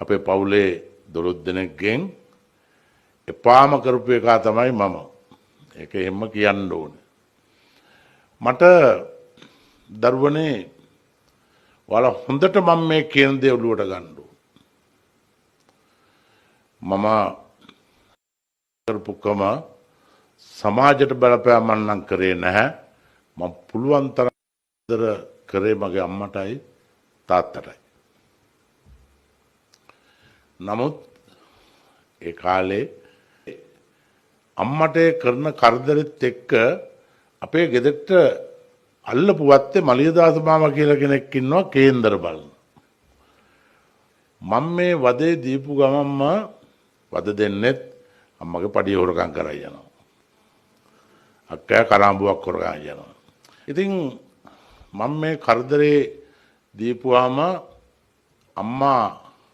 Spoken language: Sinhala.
අපේ පවුලේ 12 දෙනෙක්ගෙන් එපාම කරපු එක තමයි මම. ඒක එහෙම කියන්න ඕනේ. මට දරුවනේ ඔයාලා හොඳට මම මේ කියන දේ ඔළුවට ගන්න ඕනේ. මම කරපුකම සමාජයට බලපෑමක් නම් කරේ නැහැ. මම පුළුවන් තරම් කරේ මගේ අම්මටයි තාත්තටයි. නමුත් ඒ කාලේ අම්මට කරන කරදරෙත් එක්ක අපේ ගෙදරට අල්ලපු වත්තේ මලියදාස මාමා කියලා කෙනෙක් ඉන්නවා කේන්දර බලන. මම මේ වදේ දීපු ගමන්ම වද දෙන්නෙත් අම්මගේ පඩිය හොරකම් කරා යනවා. අක්කා කරාඹුවක් හොරකම් යනවා. ඉතින් මම මේ කරදරේ දීපුවාම අම්මා